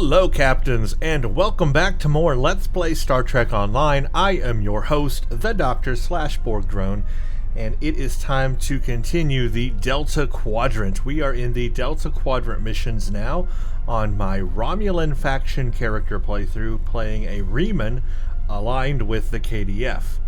Hello Captains, and welcome back to more Let's Play Star Trek Online. I am your host, the Doctor/Borg Drone, and it is time to continue the Delta Quadrant. We are in the Delta Quadrant missions now on my Romulan Faction character playthrough, playing a Reman aligned with the KDF.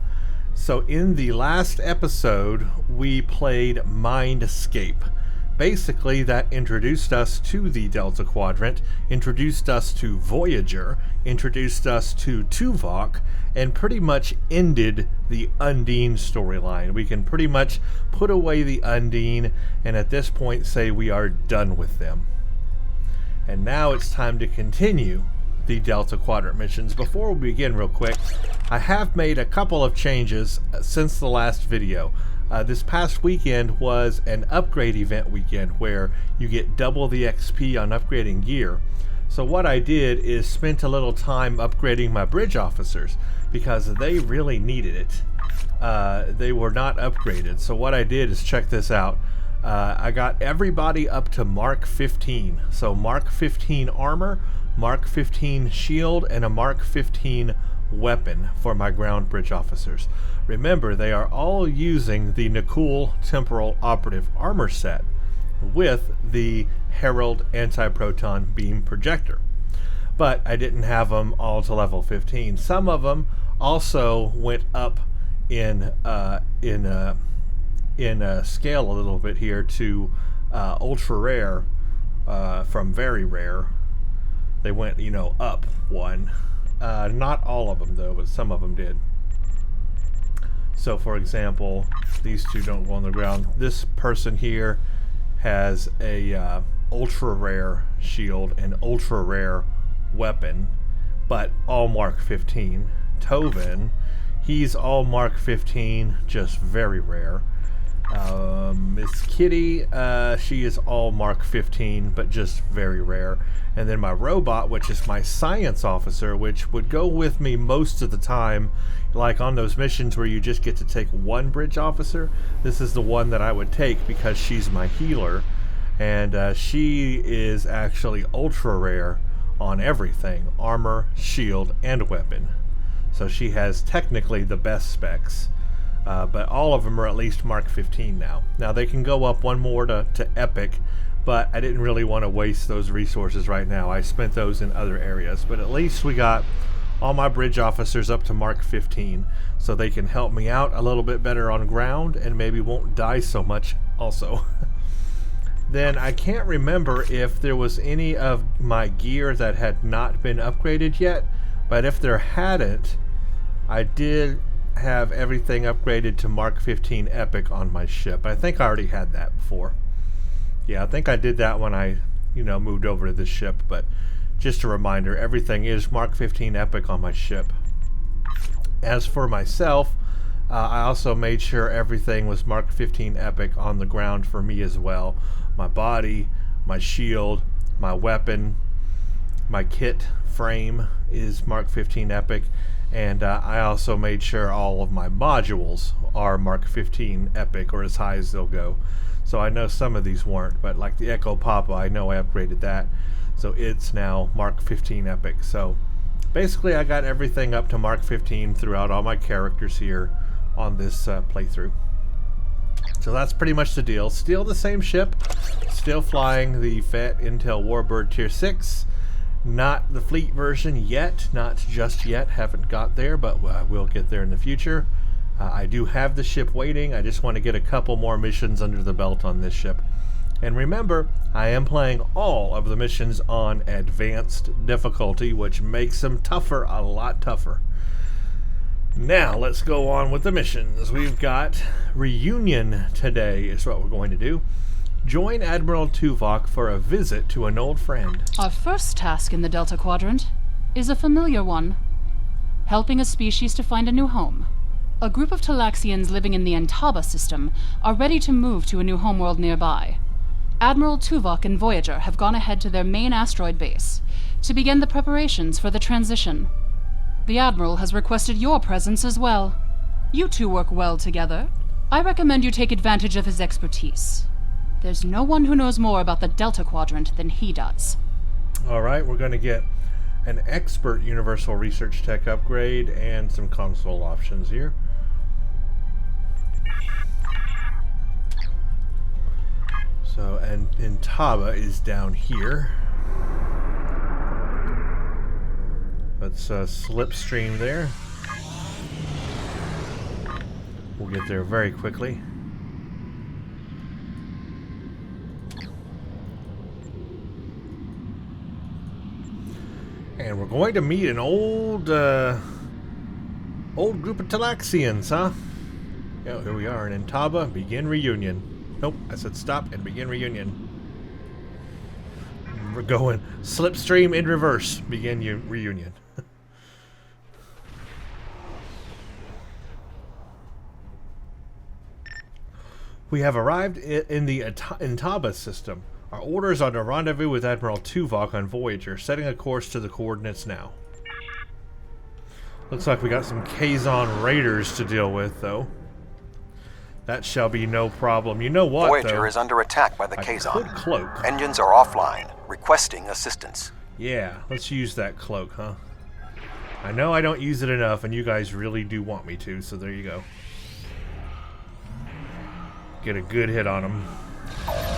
So in the last episode, we played Mindscape. Basically, that introduced us to the Delta Quadrant, introduced us to Voyager, introduced us to Tuvok, and pretty much ended the Undine storyline. We can pretty much put away the Undine, and at this point say we are done with them. And now it's time to continue the Delta Quadrant missions. Before we begin real quick, I have made a couple of changes since the last video. This past weekend was an upgrade event weekend where you get double the XP on upgrading gear. So what I did is spent a little time upgrading my bridge officers because they really needed it. They were not upgraded. So what I did is, check this out. I got everybody up to Mark 15. So Mark 15 armor, Mark 15 shield, and a Mark 15 weapon for my ground bridge officers. Remember, they are all using the Nakul Temporal Operative Armor set with the Herald Anti-Proton Beam Projector. But I didn't have them all to level 15. Some of them also went up in scale a little bit here to ultra rare from very rare. They went, up one. Not all of them though, but some of them did. So for example, these two don't go on the ground. This person here has a ultra rare shield and ultra rare weapon, but all Mark 15. Tovin, he's all Mark 15, just very rare. Miss Kitty, she is all Mark 15, but just very rare. And then my robot, which is my science officer, which would go with me most of the time, like on those missions where you just get to take one bridge officer. This is the one that I would take because she's my healer, and she is actually ultra rare on everything: armor, shield, and weapon. So she has technically the best specs. But all of them are at least Mark 15 now. Now they can go up one more to Epic, but I didn't really want to waste those resources right now. I spent those in other areas. But at least we got all my bridge officers up to Mark 15, so they can help me out a little bit better on ground and maybe won't die so much also. Then I can't remember if there was any of my gear that had not been upgraded yet, but if there hadn't, I did have everything upgraded to Mark 15 Epic on my ship. I think I already had that before. Yeah, I think I did that when I, moved over to this ship, but just a reminder, everything is Mark 15 Epic on my ship. As for myself, I also made sure everything was Mark 15 Epic on the ground for me as well. My body, my shield, my weapon, my kit frame is Mark 15 Epic. And I also made sure all of my modules are Mark 15 Epic, or as high as they'll go. So I know some of these weren't, but like the Echo Papa, I know I upgraded that. So it's now Mark 15 Epic. So basically I got everything up to Mark 15 throughout all my characters here on this playthrough. So that's pretty much the deal. Still the same ship, still flying the FET Intel Warbird Tier 6. Not the fleet version yet, not just yet, haven't got there, but we'll get there in the future. I do have the ship waiting. I just want to get a couple more missions under the belt on this ship. And remember, I am playing all of the missions on advanced difficulty, which makes them tougher, a lot tougher. Now let's go on with the missions. We've got reunion today is what we're going to do. Join Admiral Tuvok for a visit to an old friend. Our first task in the Delta Quadrant is a familiar one: helping a species to find a new home. A group of Talaxians living in the Antaba system are ready to move to a new homeworld nearby. Admiral Tuvok and Voyager have gone ahead to their main asteroid base to begin the preparations for the transition. The Admiral has requested your presence as well. You two work well together. I recommend you take advantage of his expertise. There's no one who knows more about the Delta Quadrant than he does. Alright, we're going to get an expert universal research tech upgrade and some console options here. So, and Intaba is down here. Let's slipstream there. We'll get there very quickly. And we're going to meet an old group of Talaxians, huh? Yeah, here we are in Intaba. Begin reunion. Nope, I said stop and begin reunion. We're going slipstream in reverse. Begin reunion. We have arrived in the Intaba system. Our orders are to rendezvous with Admiral Tuvok on Voyager, setting a course to the coordinates now. Looks like we got some Kazon raiders to deal with, though. That shall be no problem. You know what, Voyager is under attack by the Kazon. Cloak. Engines are offline, requesting assistance. Yeah, let's use that cloak, huh? I know I don't use it enough, and you guys really do want me to, so there you go. Get a good hit on them.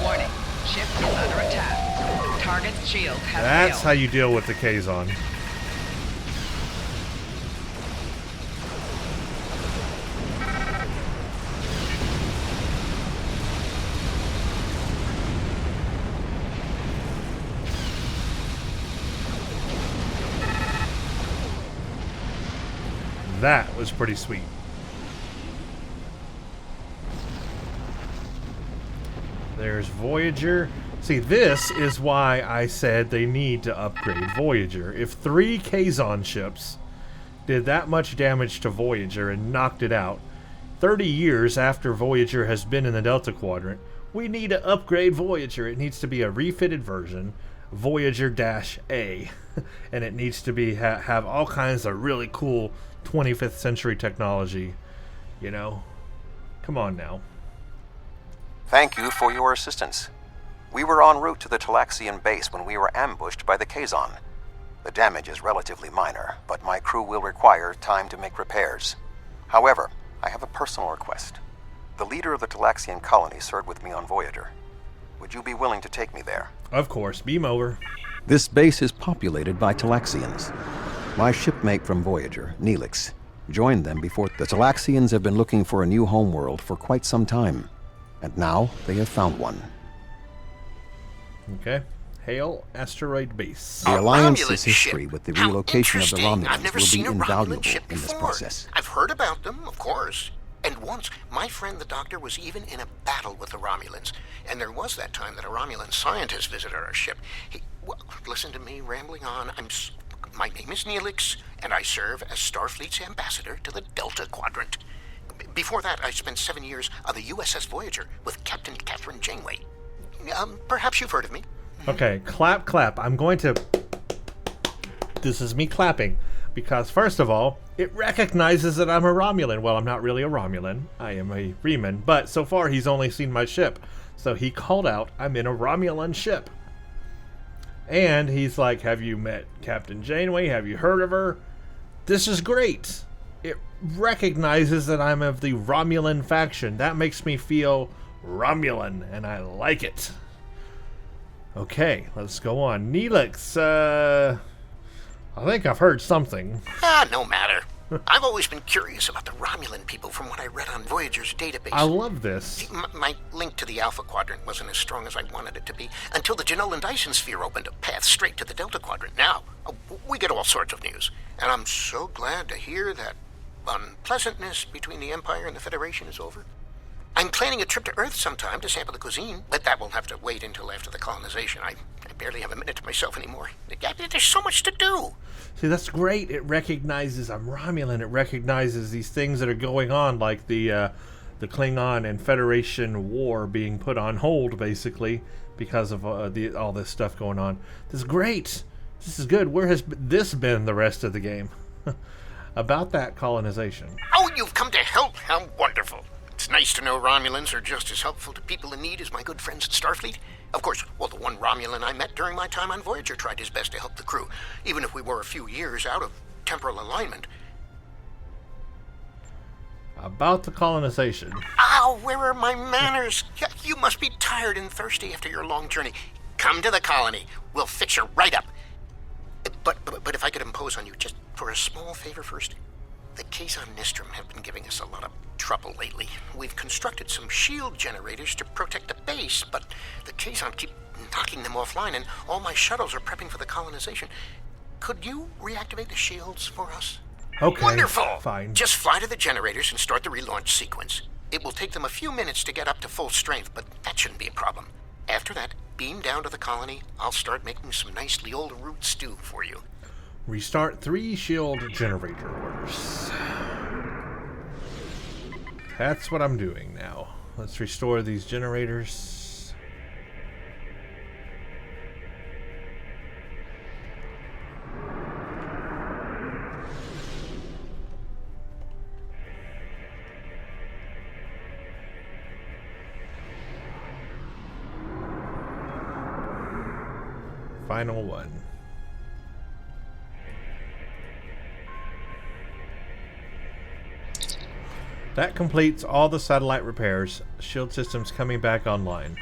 Warning. Ship is under attack. Target's shield has That's failed. how you deal with the Kazon. That was pretty sweet. There's Voyager. See, this is why I said they need to upgrade Voyager. If 3 Kazon ships did that much damage to Voyager and knocked it out, 30 years after Voyager has been in the Delta Quadrant, we need to upgrade Voyager. It needs to be a refitted version, Voyager-A, and it needs to be have all kinds of really cool 25th century technology, you know? Come on now. Thank you for your assistance. We were en route to the Talaxian base when we were ambushed by the Kazon. The damage is relatively minor, but my crew will require time to make repairs. However, I have a personal request. The leader of the Talaxian colony served with me on Voyager. Would you be willing to take me there? Of course. Beam over. This base is populated by Talaxians. My shipmate from Voyager, Neelix, joined them before. The Talaxians have been looking for a new homeworld for quite some time, and now they have found one. Okay. Hail Asteroid Base. The A Alliance's Romulan history ship. with the How relocation of the interesting. I've Romulans never will be seen a Romulan invaluable ship in this before. process. I've heard about them, of course. And once, my friend the Doctor was even in a battle with the Romulans. And there was that time that a Romulan scientist visited our ship. Well, listen to me rambling on. My name is Neelix, and I serve as Starfleet's ambassador to the Delta Quadrant. Before that, I spent 7 years on the USS Voyager with Captain Catherine Janeway. Perhaps you've heard of me. Okay, clap, clap. I'm going to... This is me clapping. Because, first of all, it recognizes that I'm a Romulan. Well, I'm not really a Romulan. I am a Reman. But so far, he's only seen my ship. So he called out, I'm in a Romulan ship. And he's like, have you met Captain Janeway? Have you heard of her? This is great. It recognizes that I'm of the Romulan faction. That makes me feel Romulan, and I like it. Okay, let's go on. Neelix, I think I've heard something. No matter. I've always been curious about the Romulan people from what I read on Voyager's database. I love this. See, my link to the Alpha Quadrant wasn't as strong as I wanted it to be until the Janolan Dyson sphere opened a path straight to the Delta Quadrant. Now, we get all sorts of news, and I'm so glad to hear that unpleasantness between the Empire and the Federation is over. I'm planning a trip to Earth sometime to sample the cuisine, but that will have to wait until after the colonization. I barely have a minute to myself anymore. There's so much to do. See, that's great. It recognizes I'm Romulan. It recognizes these things that are going on, like the Klingon and Federation war being put on hold, basically, because of all this stuff going on. This is great. This is good. Where has this been the rest of the game? About that colonization. Oh, you've come to help. How wonderful. It's nice to know Romulans are just as helpful to people in need as my good friends at Starfleet. Of course, well, the one Romulan I met during my time on Voyager tried his best to help the crew, even if we were a few years out of temporal alignment. About the colonization. Ow, where are my manners? You must be tired and thirsty after your long journey. Come to the colony. We'll fix you right up. But if I could impose on you just for a small favor first. The Kazon Nistrum have been giving us a lot of trouble lately. We've constructed some shield generators to protect the base, but the Kazon keep knocking them offline, and all my shuttles are prepping for the colonization. Could you reactivate the shields for us? Okay. Wonderful! Fine. Just fly to the generators and start the relaunch sequence. It will take them a few minutes to get up to full strength, but that shouldn't be a problem. After that, beam down to the colony. I'll start making some nice Leola root stew for you. Restart 3 shield generator orders. That's what I'm doing now. Let's restore these generators. Final one. That completes all the satellite repairs. Shield systems coming back online.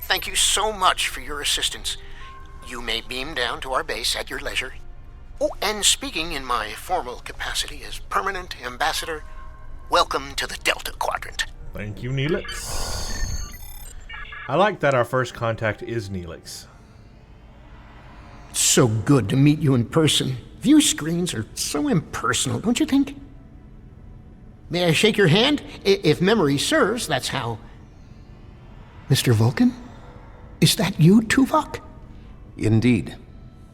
Thank you so much for your assistance. You may beam down to our base at your leisure. Oh, and speaking in my formal capacity as permanent ambassador, welcome to the Delta Quadrant. Thank you, Neelix. I like that our first contact is Neelix. So good to meet you in person. View screens are so impersonal, don't you think? May I shake your hand? If memory serves, that's how... Mr. Vulcan? Is that you, Tuvok? Indeed.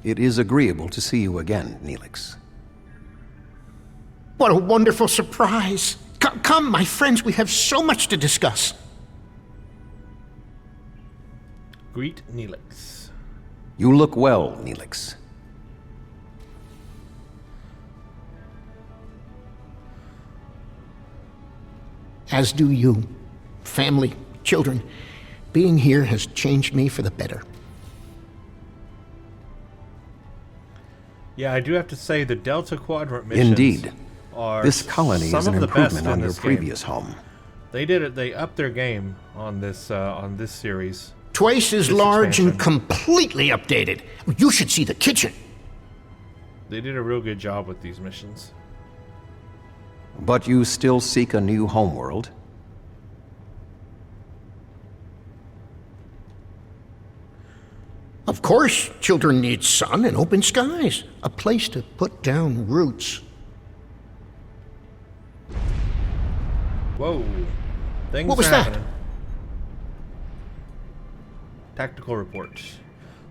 It is agreeable to see you again, Neelix. What a wonderful surprise! Come, my friends, we have so much to discuss. Greet Neelix. You look well, Neelix. As do you. Family, children. Being here has changed me for the better. Yeah, I do have to say the Delta Quadrant missions Indeed. are This colony is some an of the best improvement in on your this game. previous home. They did it. They upped their game on this series. Twice as This large expansion. and completely updated. You should see the kitchen. They did a real good job with these missions. But you still seek a new homeworld? Of course, children need sun and open skies. A place to put down roots. Whoa. Things What was are that? happening. Tactical report.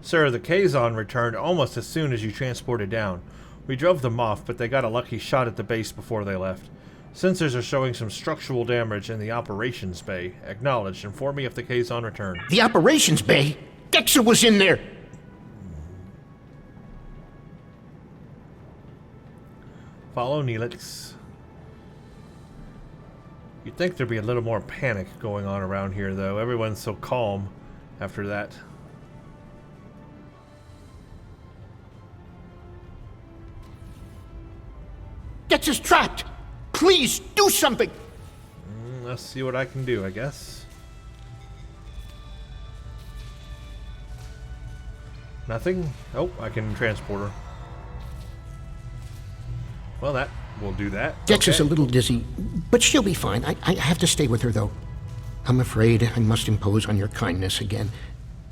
Sir, the Kazon returned almost as soon as you transported down. We drove them off, but they got a lucky shot at the base before they left. Sensors are showing some structural damage in the operations bay. Acknowledged. Inform me if the Kazon return. The operations bay? Dexa was in there. Follow Neelix. You'd think there'd be a little more panic going on around here, though. Everyone's so calm after that. Dexa's trapped. Please do something. Let's see what I can do, I guess. Nothing? Oh, I can transport her. Well, that will do that. Dexa's Okay. a little dizzy, but she'll be fine. I have to stay with her, though. I'm afraid I must impose on your kindness again.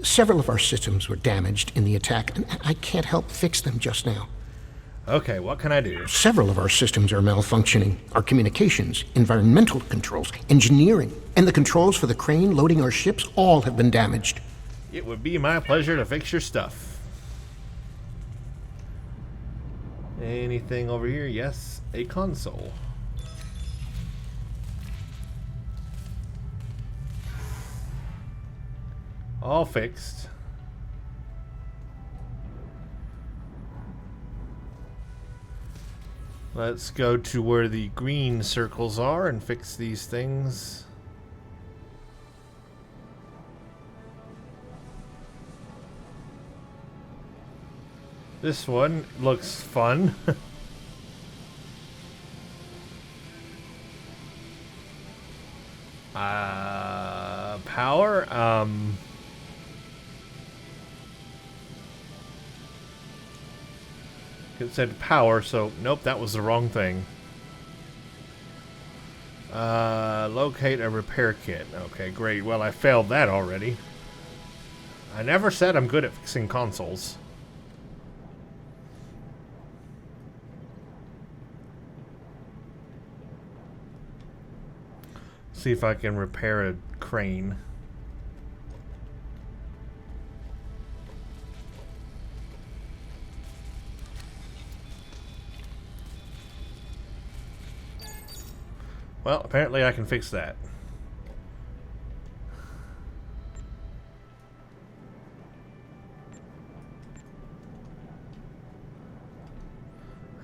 Several of our systems were damaged in the attack, and I can't help fix them just now. Okay, what can I do? Several of our systems are malfunctioning. Our communications, environmental controls, engineering, and the controls for the crane loading our ships all have been damaged. It would be my pleasure to fix your stuff. Anything over here? Yes, a console. All fixed. Let's go to where the green circles are and fix these things. This one looks fun. Power? It said power, so nope, that was the wrong thing. Locate a repair kit. Okay, great. Well, I failed that already. I never said I'm good at fixing consoles. See if I can repair a crane. Well, apparently I can fix that.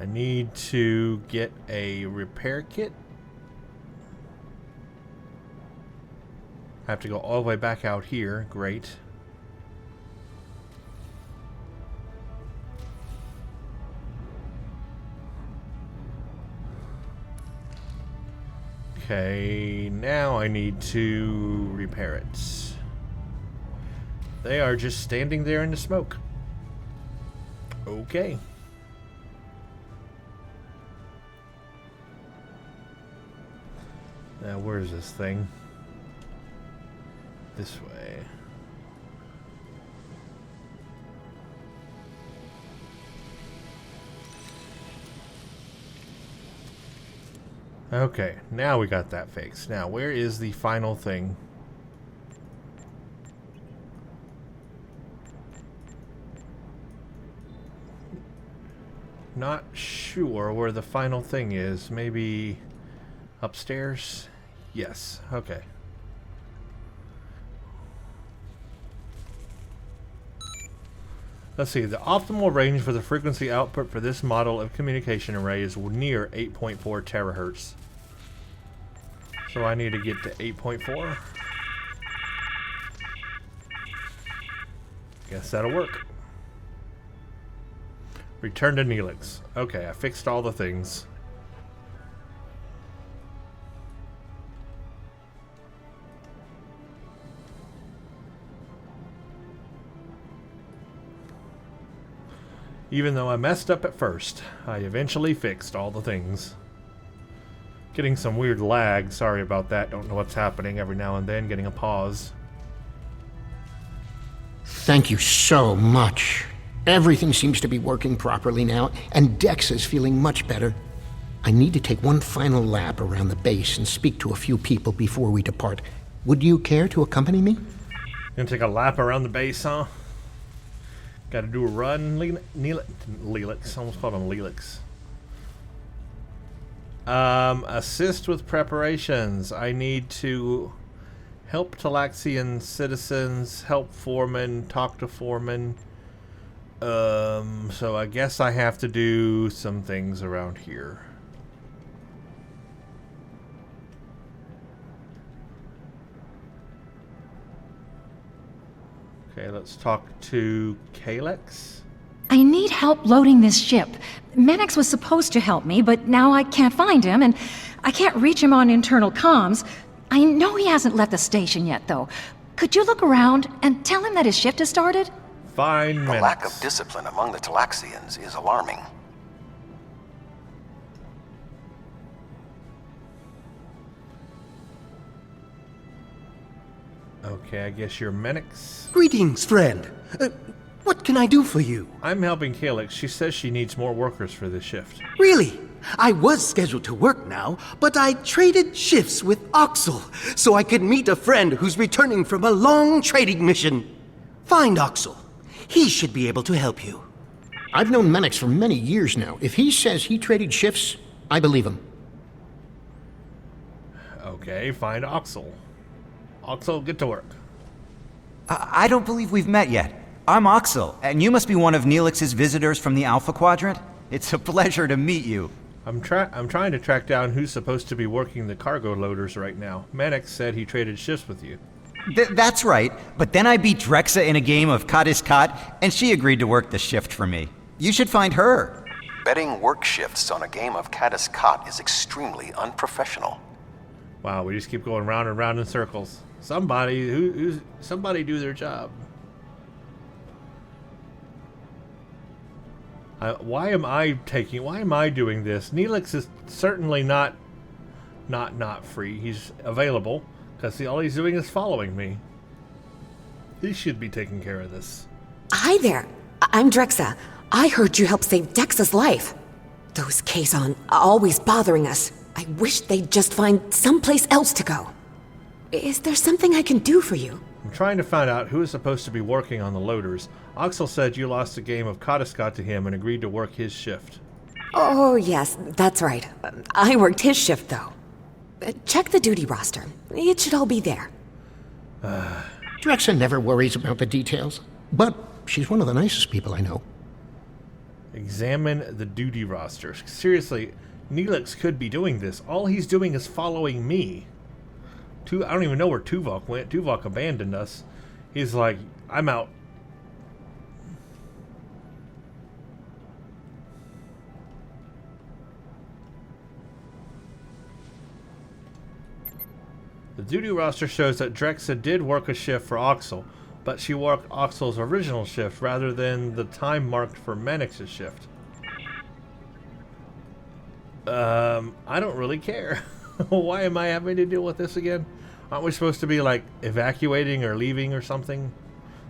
I need to get a repair kit. I have to go all the way back out here. Great. Okay, now I need to repair it. They are just standing there in the smoke. Okay. Now, where's this thing? This way. Okay, now we got that fixed. Now, where is the final thing? Not sure where the final thing is. Maybe upstairs? Yes, okay. Let's see, the optimal range for the frequency output for this model of communication array is near 8.4 terahertz. So I need to get to 8.4. Guess that'll work. Return to Neelix. Okay, I fixed all the things. Even though I messed up at first, I eventually fixed all the things. Getting some weird lag, sorry about that, don't know what's happening every now and then, getting a pause. Thank you so much. Everything seems to be working properly now, and Dex is feeling much better. I need to take one final lap around the base and speak to a few people before we depart. Would you care to accompany me? Gonna take a lap around the base, huh? Gotta do a run, Neelix. Almost called him Neelix. Assist with preparations. I need to help Talaxian citizens, help foremen, talk to foremen. So I guess I have to do some things around here. Okay, let's talk to Kalex. I need help loading this ship. Menix was supposed to help me, but now I can't find him, and I can't reach him on internal comms. I know he hasn't left the station yet, though. Could you look around and tell him that his shift has started? Fine minutes. The lack of discipline among the Talaxians is alarming. Okay, I guess you're Menix. Greetings, friend. What can I do for you? I'm helping Kalex. She says she needs more workers for this shift. Really? I was scheduled to work now, but I traded shifts with Oxel so I could meet a friend who's returning from a long trading mission. Find Oxel. He should be able to help you. I've known Menix for many years now. If he says he traded shifts, I believe him. Okay, find Oxel. Oxel, get to work. I don't believe we've met yet. I'm Oxel, and you must be one of Neelix's visitors from the Alpha Quadrant. It's a pleasure to meet you. I'm trying to track down who's supposed to be working the cargo loaders right now. Menix said he traded shifts with you. That's right, but then I beat Drexa in a game of Kat is Kat, and she agreed to work the shift for me. You should find her. Betting work shifts on a game of Cat is extremely unprofessional. Wow, we just keep going round and round in circles. Somebody somebody do their job. Why am I doing this? Neelix is certainly not free. He's available because all he's doing is following me. He should be taking care of this. Hi there. I'm Drexa. I heard you helped save Dex's life. Those Kazon are always bothering us. I wish they'd just find someplace else to go. Is there something I can do for you? I'm trying to find out who is supposed to be working on the loaders. Oxel said you lost a game of Kadiskat to him and agreed to work his shift. Oh, yes, that's right. I worked his shift, though. Check the duty roster. It should all be there. Drexa never worries about the details, but she's one of the nicest people I know. Examine the duty roster. Seriously, Neelix could be doing this. All he's doing is following me. I don't even know where Tuvok went. Tuvok abandoned us. He's like, I'm out. The duty roster shows that Drexa did work a shift for Oxel, but she worked Oxel's original shift rather than the time marked for Menix's shift. I don't really care. Why am I having to deal with this again? Aren't we supposed to be, like, evacuating or leaving or something?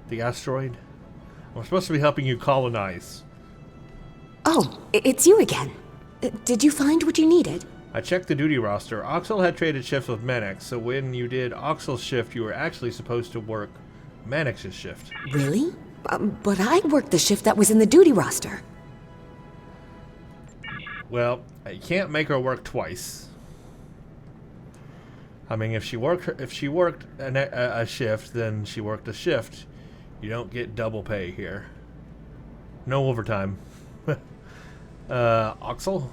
The asteroid? I'm supposed to be helping you colonize. Oh, it's you again. Did you find what you needed? I checked the duty roster. Oxel had traded shifts with Menix, so when you did Oxel's shift, you were actually supposed to work Menix's shift. Really? But I worked the shift that was in the duty roster. Well, you can't make her work twice. I mean, if she worked a shift, then she worked a shift. You don't get double pay here. No overtime. Oxel?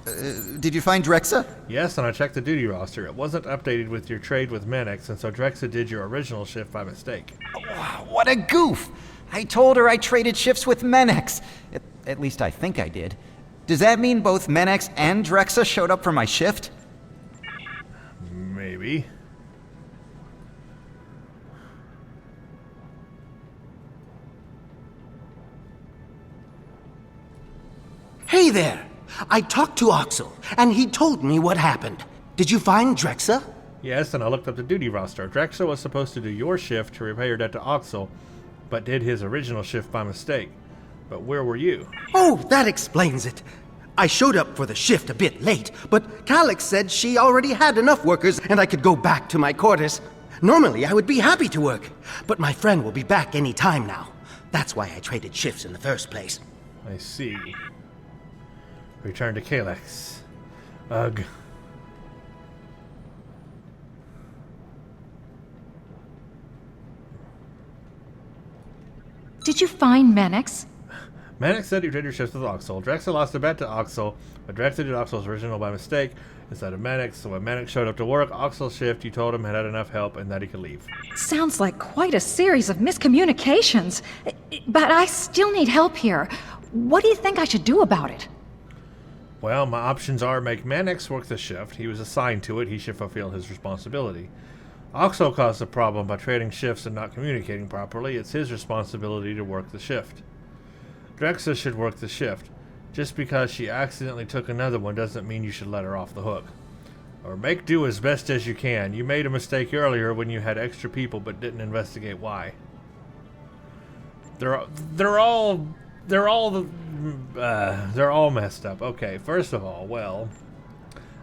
Did you find Drexa? Yes, and I checked the duty roster. It wasn't updated with your trade with Menix, and so Drexa did your original shift by mistake. Oh, what a goof! I told her I traded shifts with Menix. At least I think I did. Does that mean both Menix and Drexa showed up for my shift? Maybe. Hey there! I talked to Oxel, and he told me what happened. Did you find Drexa? Yes, and I looked up the duty roster. Drexa was supposed to do your shift to repay your debt to Oxel, but did his original shift by mistake. But where were you? Oh, that explains it. I showed up for the shift a bit late, but Calix said she already had enough workers and I could go back to my quarters. Normally, I would be happy to work, but my friend will be back any time now. That's why I traded shifts in the first place. I see. Return to Kalex. Ugh. Did you find Menix? Menix said he traded your shifts with Oxel. Drexa lost a bet to Oxel, but Drexa did Oxel's original by mistake instead of Menix, so when Menix showed up to work Oxel's shift, you told him had enough help and that he could leave. Sounds like quite a series of miscommunications. But I still need help here. What do you think I should do about it? Well, my options are make Menix work the shift. He was assigned to it. He should fulfill his responsibility. Oxel caused the problem by trading shifts and not communicating properly. It's his responsibility to work the shift. Drexa should work the shift. Just because she accidentally took another one doesn't mean you should let her off the hook. Or make do as best as you can. You made a mistake earlier when you had extra people but didn't investigate why. They're all messed up. Okay, first of all, well,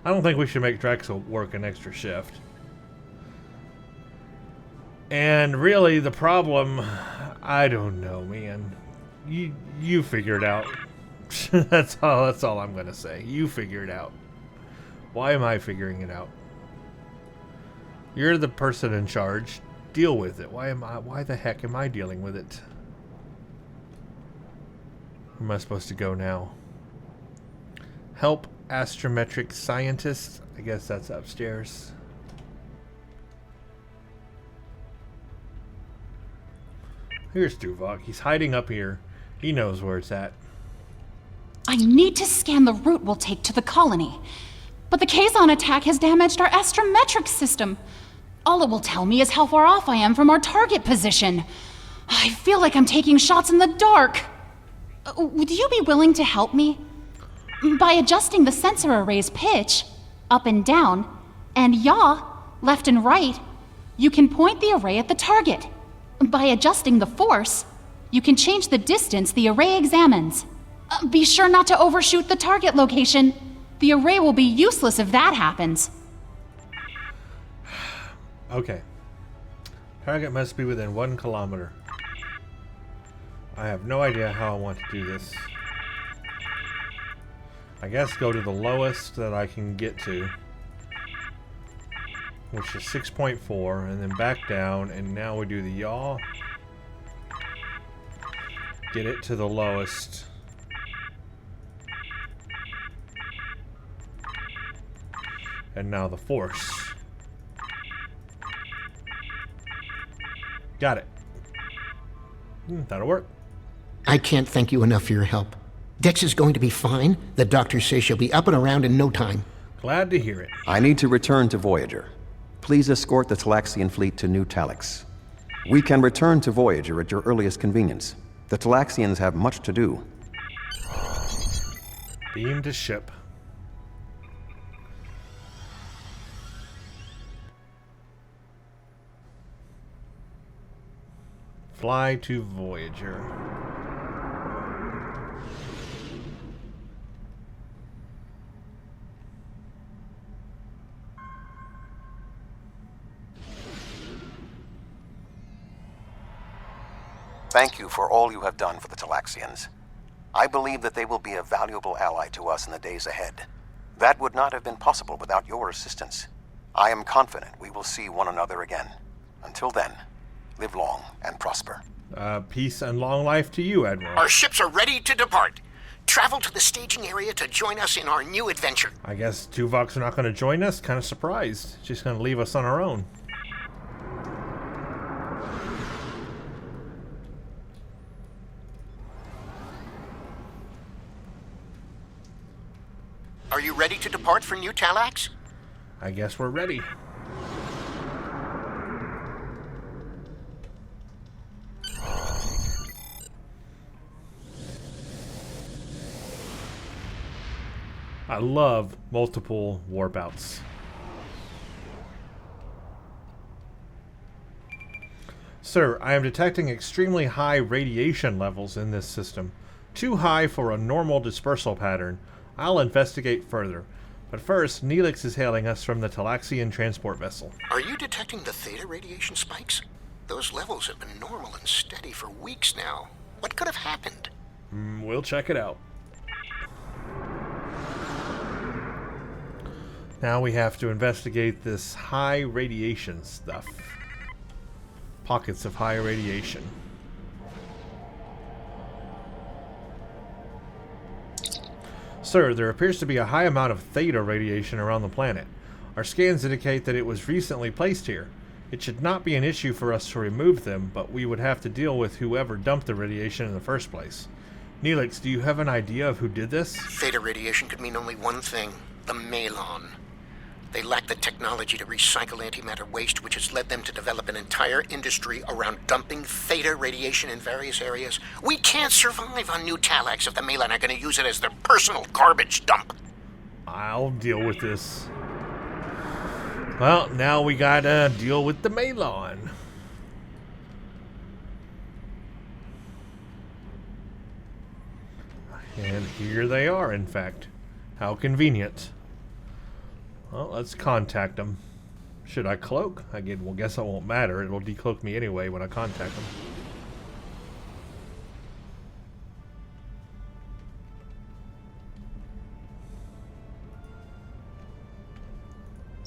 I don't think we should make Drexa work an extra shift. And really, the problem, I don't know, man. You figure it out. That's all I'm gonna say. You figure it out. Why am I figuring it out? You're the person in charge. Deal with it. Why the heck am I dealing with it? Where am I supposed to go now? Help astrometric scientist? I guess that's upstairs. Here's Tuvok. He's hiding up here. He knows where it's at. I need to scan the route we'll take to the colony. But the Kazon attack has damaged our astrometric system. All it will tell me is how far off I am from our target position. I feel like I'm taking shots in the dark. Would you be willing to help me? By adjusting the sensor array's pitch, up and down, and yaw, left and right, you can point the array at the target. By adjusting the force, you can change the distance the array examines. Be sure not to overshoot the target location. The array will be useless if that happens. Okay. Target must be within 1 kilometer. I have no idea how I want to do this. I guess go to the lowest that I can get to, which is 6.4, and then back down, and now we do the yaw. Get it to the lowest. And now the force. Got it. That'll work. I can't thank you enough for your help. Dex is going to be fine. The doctor says she'll be up and around in no time. Glad to hear it. I need to return to Voyager. Please escort the Talaxian fleet to New Talix. We can return to Voyager at your earliest convenience. The Talaxians have much to do. Beam to ship. Fly to Voyager. Thank you for all you have done for the Talaxians. I believe that they will be a valuable ally to us in the days ahead. That would not have been possible without your assistance. I am confident we will see one another again. Until then, live long and prosper. Peace and long life to you, Admiral. Our ships are ready to depart. Travel to the staging area to join us in our new adventure. I guess Tuvok's not going to join us. Kind of surprised. She's going to leave us on our own. Are you ready to depart for New Talax? I guess we're ready. I love multiple warp outs. Sir, I am detecting extremely high radiation levels in this system. Too high for a normal dispersal pattern. I'll investigate further. But first, Neelix is hailing us from the Talaxian transport vessel. Are you detecting the theta radiation spikes? Those levels have been normal and steady for weeks now. What could have happened? We'll check it out. Now we have to investigate this high radiation stuff. Pockets of high radiation. Sir, there appears to be a high amount of theta radiation around the planet. Our scans indicate that it was recently placed here. It should not be an issue for us to remove them, but we would have to deal with whoever dumped the radiation in the first place. Neelix, do you have an idea of who did this? Theta radiation could mean only one thing: the Malon. They lack the technology to recycle antimatter waste, which has led them to develop an entire industry around dumping theta radiation in various areas. We can't survive on New Talax if the Malon are going to use it as their personal garbage dump. I'll deal with this. Well, now we gotta deal with the Malon. And here they are, in fact. How convenient. Well, let's contact them. Should I cloak? Well, guess it won't matter. It'll decloak me anyway when I contact them.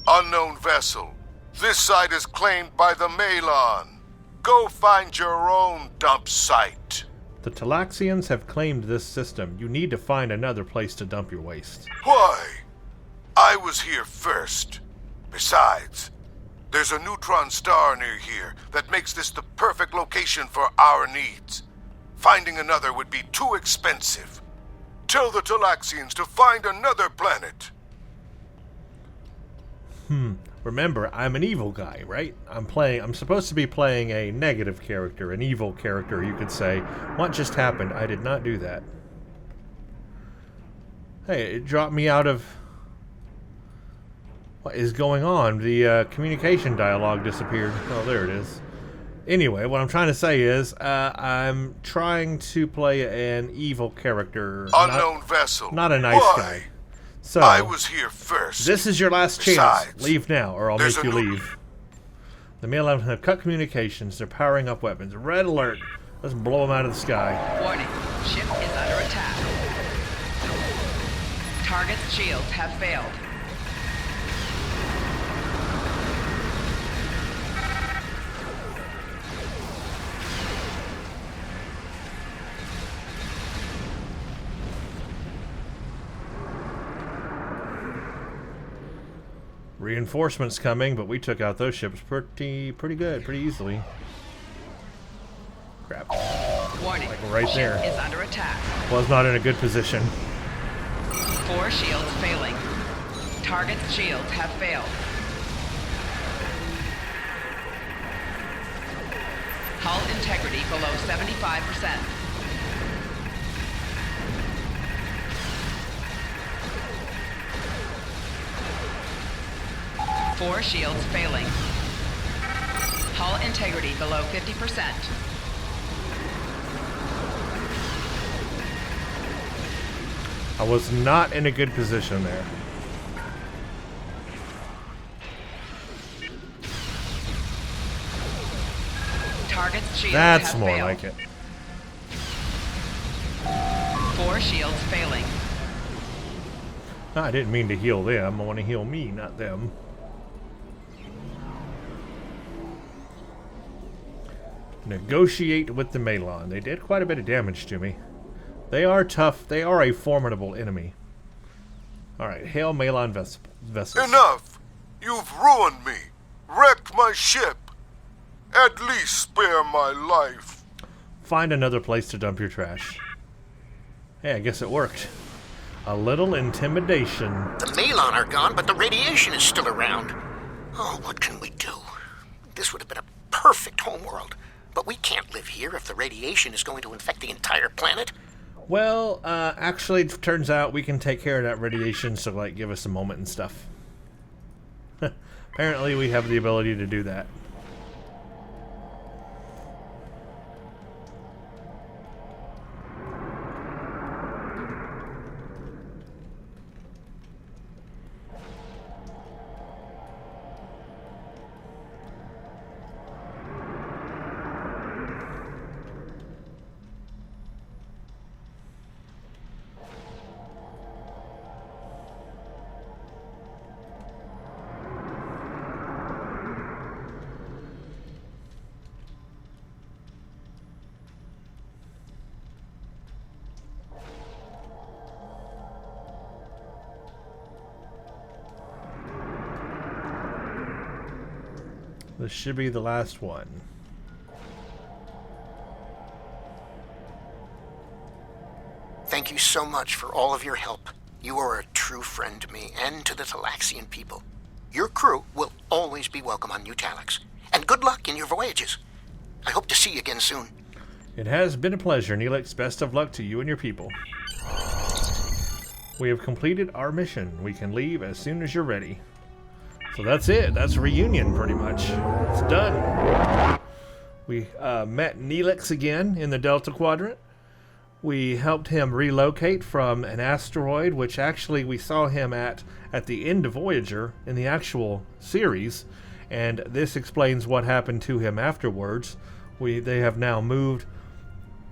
Unknown vessel. This site is claimed by the Malon. Go find your own dump site. The Talaxians have claimed this system. You need to find another place to dump your waste. Why? I was here first. Besides, there's a neutron star near here that makes this the perfect location for our needs. Finding another would be too expensive. Tell the Talaxians to find another planet. Remember, I'm an evil guy, right? I'm supposed to be playing a negative character, an evil character, you could say. What just happened? I did not do that. Hey, it dropped me out of... What is going on? The communication dialogue disappeared. Oh, there it is. Anyway, what I'm trying to say is, I'm trying to play an evil character. Unknown vessel. Not a nice Why? guy. So, I was here first. This is your last chance. Besides, Leave now, or I'll make there's you a new- leave. The Malon have cut communications. They're powering up weapons. Red alert. Let's blow them out of the sky. Warning, ship is under attack. Target's shields have failed. Reinforcements coming, but we took out those ships pretty good, pretty easily. Crap. Warning, Like right ship there. is under attack. Was not in a good position. 4 shields failing. Target's shields have failed. Hull integrity below 75%. Four shields failing. Hull integrity below 50%. I was not in a good position there. Target's shields That's have more failed. like it. 4 shields failing. I didn't mean to heal them. I want to heal me, not them. Negotiate with the Malon. They did quite a bit of damage to me. They are tough. They are a formidable enemy. Alright, hail Malon vessels. Enough! You've ruined me. Wrecked my ship. At least spare my life. Find another place to dump your trash. Hey, I guess it worked. A little intimidation. The Malon are gone, but the radiation is still around. Oh, what can we do? This would have been a perfect homeworld. But we can't live here if the radiation is going to infect the entire planet. Well, actually, it turns out we can take care of that radiation, so, like, give us a moment and stuff. Apparently, we have the ability to do that. This should be the last one. Thank you so much for all of your help. You are a true friend to me and to the Talaxian people. Your crew will always be welcome on New Talax. And good luck in your voyages. I hope to see you again soon. It has been a pleasure, Neelix. Best of luck to you and your people. We have completed our mission. We can leave as soon as you're ready. So that's it. That's reunion, pretty much. It's done. We met Neelix again in the Delta Quadrant. We helped him relocate from an asteroid, which actually we saw him at the end of Voyager in the actual series. And this explains what happened to him afterwards. They have now moved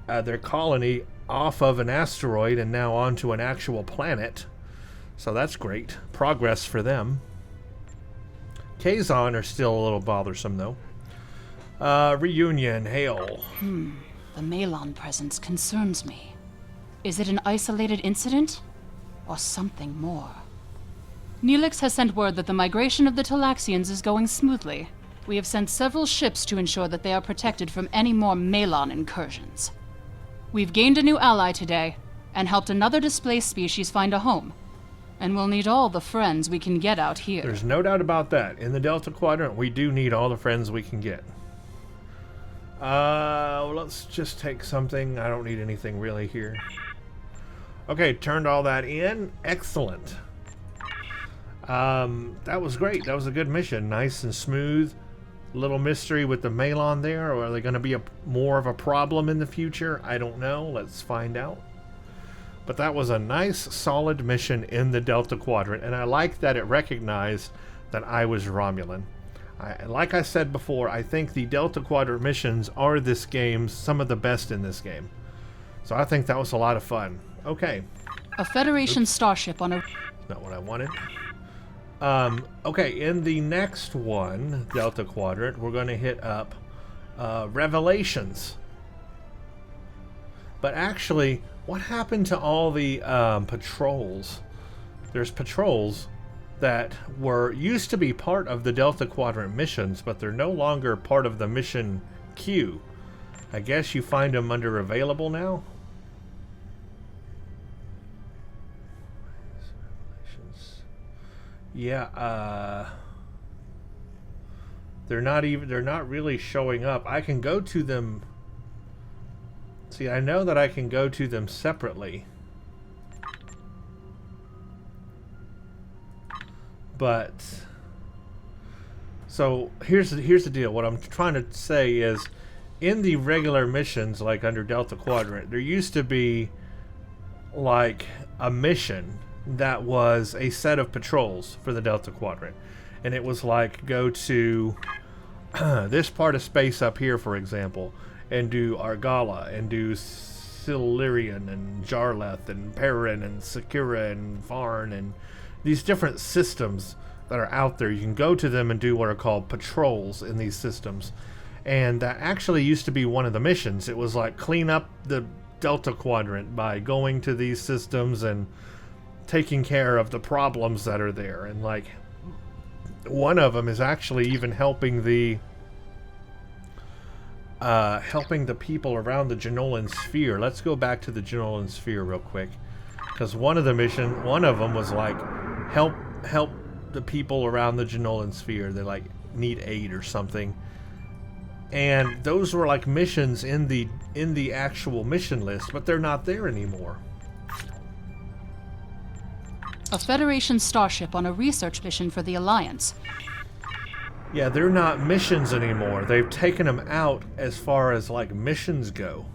their colony off of an asteroid and now onto an actual planet. So that's great. Progress for them. Kazon are still a little bothersome, though. Reunion, hail. The Malon presence concerns me. Is it an isolated incident? Or something more? Neelix has sent word that the migration of the Talaxians is going smoothly. We have sent several ships to ensure that they are protected from any more Malon incursions. We've gained a new ally today, and helped another displaced species find a home. And we'll need all the friends we can get out here. There's no doubt about that. In the Delta Quadrant, we do need all the friends we can get. Let's just take something. I don't need anything really here. Okay, turned all that in. Excellent. That was great. That was a good mission. Nice and smooth. Little mystery with the Malon there. Or are they going to be more of a problem in the future? I don't know. Let's find out. But that was a nice, solid mission in the Delta Quadrant. And I like that it recognized that I was Romulan. Like I said before, I think the Delta Quadrant missions are this game's some of the best in this game. So I think that was a lot of fun. Okay. A Federation starship on a... Not what I wanted. Okay, in the next one, Delta Quadrant, we're going to hit up Revelations. But actually, what happened to all the patrols? There's patrols that used to be part of the Delta Quadrant missions, but they're no longer part of the mission queue. I guess you find them under available now? Yeah, they're not really showing up. I can go to them. See, I know that I can go to them separately. But so here's the deal. What I'm trying to say is, in the regular missions, like under Delta Quadrant, there used to be like a mission that was a set of patrols for the Delta Quadrant, and it was like go to this part of space up here, for example, and do Argala, and do Silurian, and Jarleth, and Perrin, and Sakura, and Varn, and these different systems that are out there. You can go to them and do what are called patrols in these systems. And that actually used to be one of the missions. It was like clean up the Delta Quadrant by going to these systems and taking care of the problems that are there. And like one of them is actually even helping the people around the Genolan sphere. Let's go back to the Genolan sphere real quick. Because one of them was like help the people around the Genolan sphere. They like need aid or something, and those were like missions in the actual mission list, but they're not there anymore. A Federation starship on a research mission for the Alliance. Yeah, they're not missions anymore. They've taken them out as far as like missions go.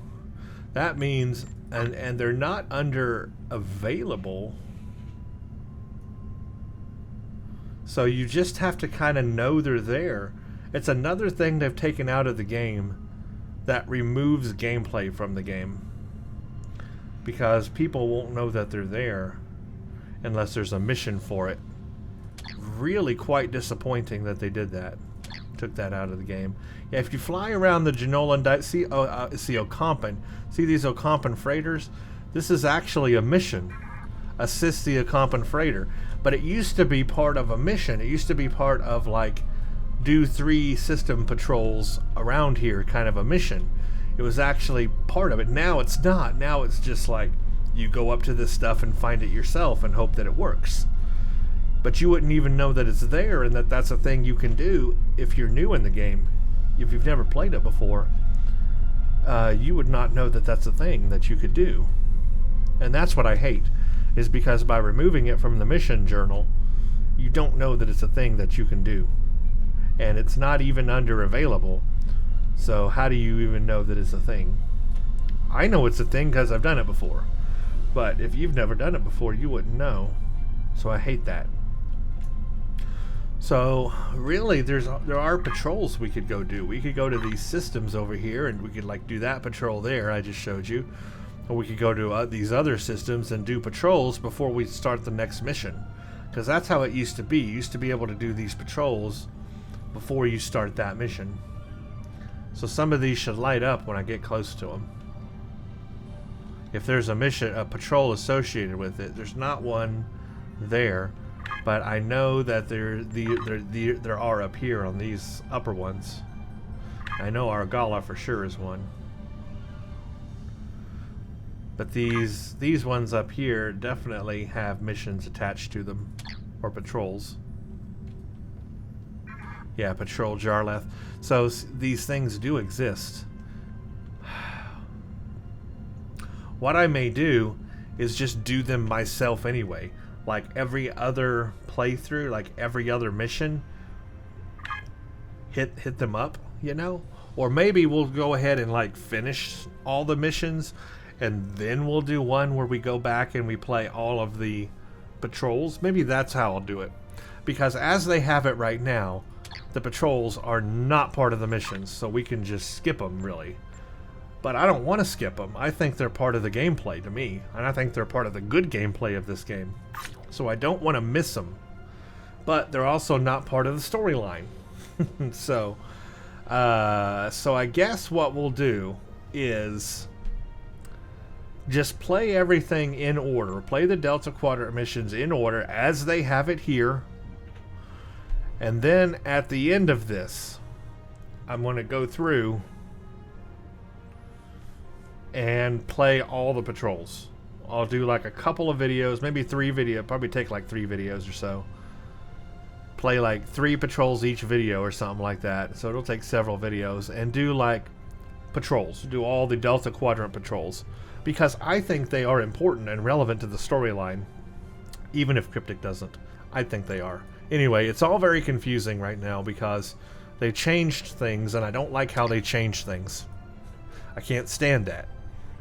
That means, and they're not under available. So you just have to kind of know they're there. It's another thing they've taken out of the game that removes gameplay from the game. Because people won't know that they're there unless there's a mission for it. Really quite disappointing that they did that. Took that out of the game. Yeah, if you fly around the Genolan, see Ocampan. See these Ocampan freighters? This is actually a mission. Assist the Ocampan freighter. But it used to be part of a mission. It used to be part of like do 3 system patrols around here kind of a mission. It was actually part of it. Now it's not. Now it's just like you go up to this stuff and find it yourself and hope that it works. But you wouldn't even know that it's there and that that's a thing you can do if you're new in the game. If you've never played it before, you would not know that that's a thing that you could do. And that's what I hate, is because by removing it from the mission journal, you don't know that it's a thing that you can do. And it's not even under available. So how do you even know that it's a thing? I know it's a thing because I've done it before. But if you've never done it before, you wouldn't know. So I hate that. So really, there are patrols we could go do. We could go to these systems over here, and we could like do that patrol there I just showed you. Or we could go to these other systems and do patrols before we start the next mission. Because that's how it used to be. You used to be able to do these patrols before you start that mission. So some of these should light up when I get close to them. If there's a patrol associated with it. There's not one there, but I know that there are up here on these upper ones. I know Argala for sure is one. But these ones up here definitely have missions attached to them, or patrols. Yeah, Patrol Jarlath. So these things do exist. What I may do is just do them myself anyway. Like every other playthrough, like every other mission, hit them up, you know? Or maybe we'll go ahead and like finish all the missions, and then we'll do one where we go back and we play all of the patrols. Maybe that's how I'll do it. Because as they have it right now, the patrols are not part of the missions, so we can just skip them, really. But I don't want to skip them. I think they're part of the gameplay to me, and I think they're part of the good gameplay of this game. So I don't want to miss them. But they're also not part of the storyline. So I guess what we'll do is just play everything in order. Play the Delta Quadrant missions in order as they have it here. And then at the end of this, I'm going to go through and play all the patrols. I'll do like a couple of videos, maybe 3 videos, probably take like 3 videos or so. Play like 3 patrols each video or something like that. So it'll take several videos, and do like patrols, do all the Delta Quadrant patrols, because I think they are important and relevant to the storyline, even if Cryptic doesn't. I think they are. Anyway, it's all very confusing right now because they changed things, and I don't like how they changed things. I can't stand that.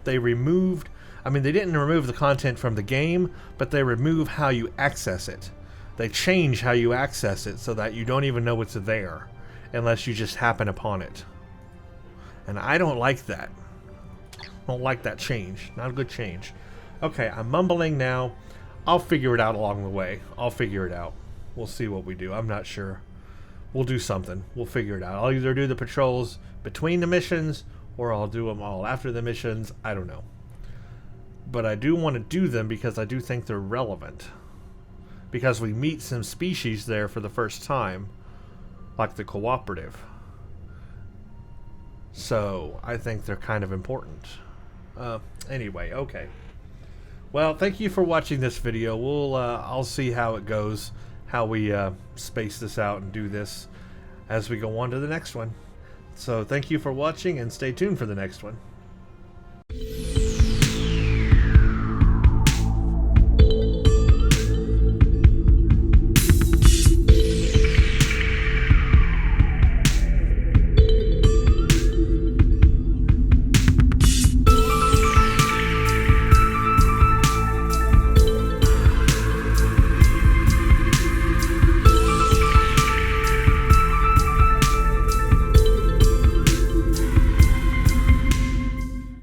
They removed, I mean, they didn't remove the content from the game, but they remove how you access it. They change how you access it so that you don't even know it's there unless you just happen upon it. And I don't like that. I don't like that change. Not a good change. Okay, I'm mumbling now. I'll figure it out along the way. I'll figure it out. We'll see what we do. I'm not sure. We'll do something. We'll figure it out. I'll either do the patrols between the missions, or I'll do them all after the missions. I don't know. But I do want to do them because I do think they're relevant. Because we meet some species there for the first time, like the Cooperative. So I think they're kind of important. Anyway, okay. Well, thank you for watching this video. I'll see how it goes, how we space this out and do this as we go on to the next one. So thank you for watching, and stay tuned for the next one.